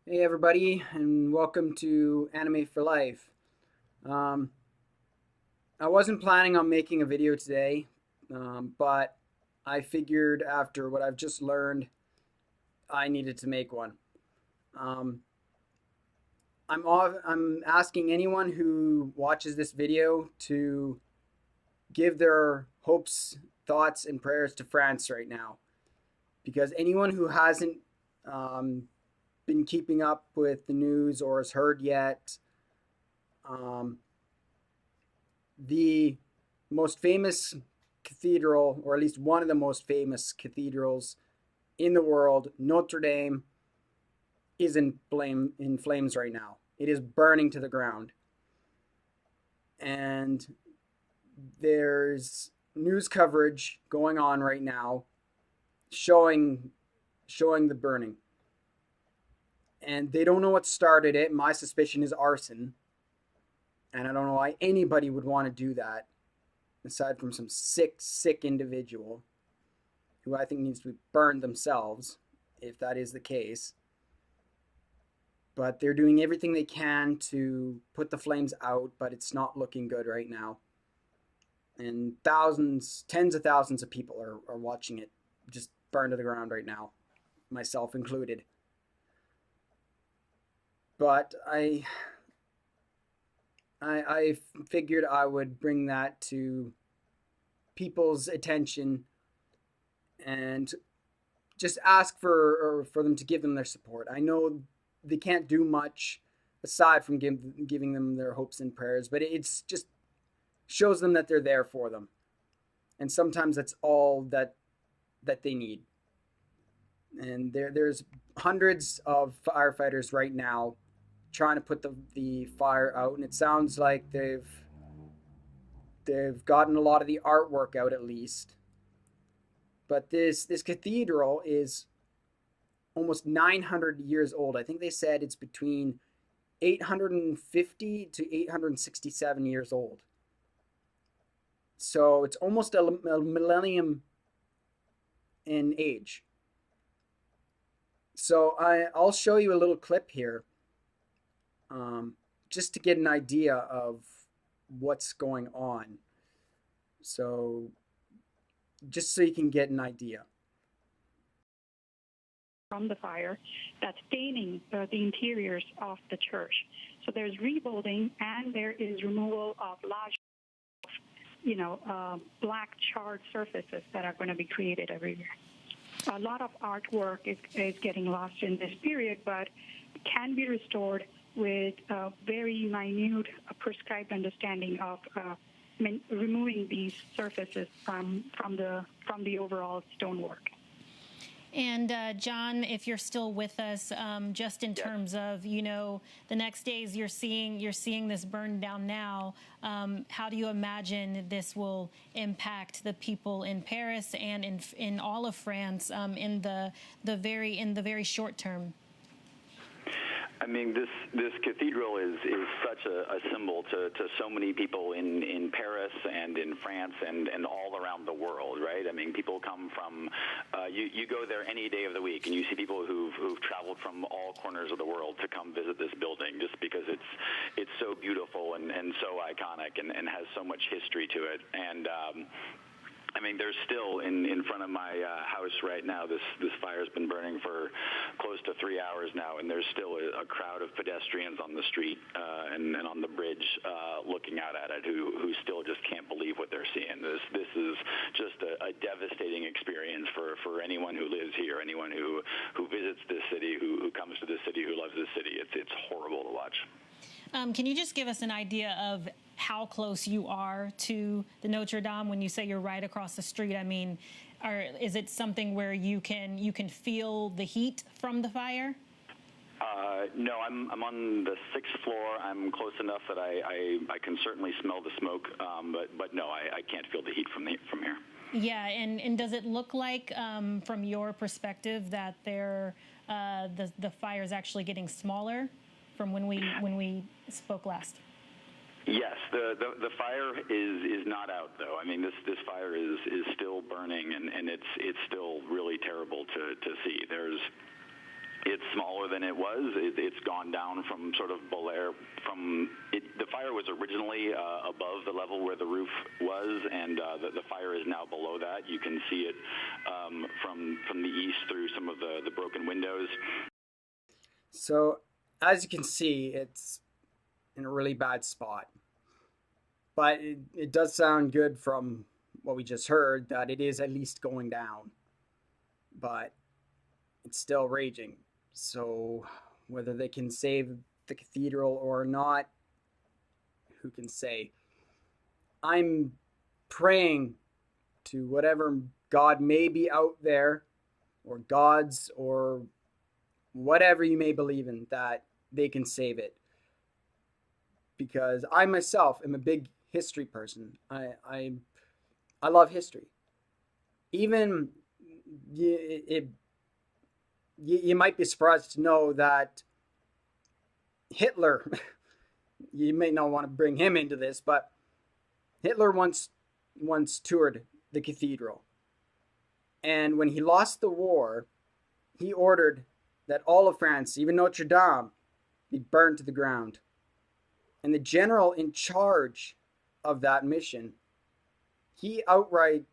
Hey everybody, and welcome to Anime for Life. Um, I wasn't planning on making a video today, but I figured after what I've just learned, I needed to make one. Um, I'm asking anyone who watches this video to give their hopes, thoughts, and prayers to France right now, because anyone who hasn't um, been keeping up with the news or has heard yet, um, the most famous cathedral, or at least one of the most famous cathedrals in the world, Notre Dame, is in flames right now. It is burning to the ground, and there's news coverage going on right now showing the burning. And they don't know what started it. My suspicion is arson, and I don't know why anybody would want to do that, aside from some sick individual who I think needs to be burned themselves, if that is the case. But they're doing everything they can to put the flames out, but it's not looking good right now. And thousands, tens of thousands of people are watching it just burn to the ground right now, myself included. But I figured I would bring that to people's attention and just ask for them to give them their support. I know they can't do much aside from giving them their hopes and prayers, but it's just shows them that they're there for them, and sometimes that's all that they need. And there's hundreds of firefighters right now trying to put the fire out, and it sounds like they've gotten a lot of the artwork out at least. But this cathedral is almost 900 years old. I think they said it's between 850 to 867 years old. So it's almost a millennium in age. So I'll show you a little clip here, just to get an idea of what's going on. So just so you can get an idea. From the fire that's staining the interiors of the church. So there's rebuilding and there is removal of large, black charred surfaces that are going to be created everywhere. A lot of artwork is getting lost in this period, but can be restored with a very minute prescribed understanding of removing these surfaces from the overall stonework. And John, if you're still with us, just in terms of the next days you're seeing this burn down now. How do you imagine this will impact the people in Paris and in all of France in the very short term? I mean, this cathedral is such a symbol to so many people in Paris and in France and all around the world, right? I mean, people come from you go there any day of the week, and you see people who've traveled from all corners of the world to come visit this building just because it's so beautiful and so iconic and has so much history to it. And I mean, there's still in front of my house right now. This fire's been burning for close to 3 hours now, and there's still a crowd of pedestrians on the street and on the bridge looking out at it who still just can't believe what they're seeing. This is just a devastating experience for anyone who lives here, anyone who visits this city, who comes to this city, who loves this city. It's horrible to watch. Can you just give us an idea of how close you are to the Notre Dame when you say you're right across the street? I mean, is it something where you can feel the heat from the fire? No, I'm on the 6th floor. I'm close enough that I can certainly smell the smoke, but no, I can't feel the heat from here. Yeah, and does it look like, from your perspective, that the fire is actually getting smaller from when we spoke last? Yes, the fire is not out though. I mean, this fire is still burning, and it's still really terrible to see. It's smaller more than it was. It's gone down from sort of below. The fire was originally above the level where the roof was, and the fire is now below that. You can see it from the east through some of the broken windows. So, as you can see, it's in a really bad spot. But it does sound good from what we just heard that it is at least going down. But it's still raging. So, whether they can save the cathedral or not, who can say? I'm praying to whatever God may be out there, or gods, or whatever you may believe in, that they can save it. Because I myself am a big history person. I love history. Even you might be surprised to know that Hitler, you may not want to bring him into this, but Hitler once toured the cathedral. And when he lost the war, he ordered that all of France, even Notre Dame, be burned to the ground. And the general in charge of that mission, he outright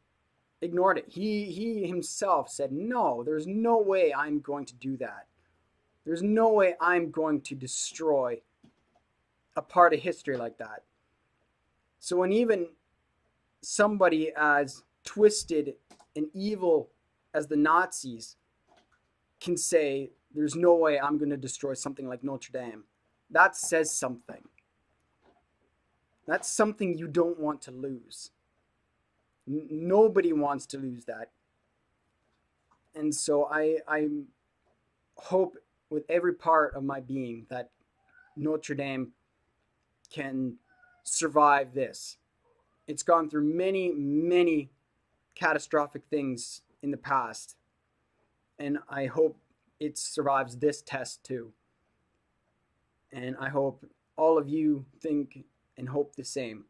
ignored it. He himself said, no, there's no way I'm going to do that. There's no way I'm going to destroy a part of history like that. So when even somebody as twisted and evil as the Nazis can say, there's no way I'm going to destroy something like Notre Dame, that says something. That's something you don't want to lose. Nobody wants to lose that. And so I hope with every part of my being that Notre Dame can survive this. It's gone through many, many catastrophic things in the past. And I hope it survives this test too. And I hope all of you think and hope the same.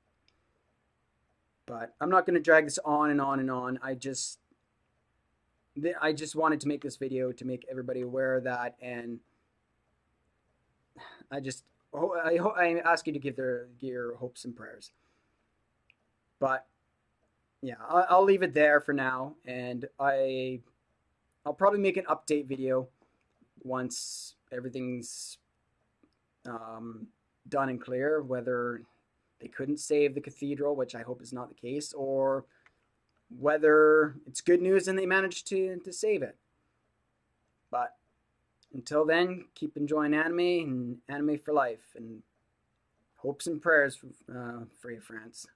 But I'm not going to drag this on and on and on. I just wanted to make this video to make everybody aware of that, and I ask you to give your hopes and prayers. But yeah, I'll leave it there for now, and I'll probably make an update video once everything's done and clear, whether they couldn't save the cathedral, which I hope is not the case, or whether it's good news and they managed to save it. But until then, keep enjoying anime and anime for life, and hopes and prayers for you, France.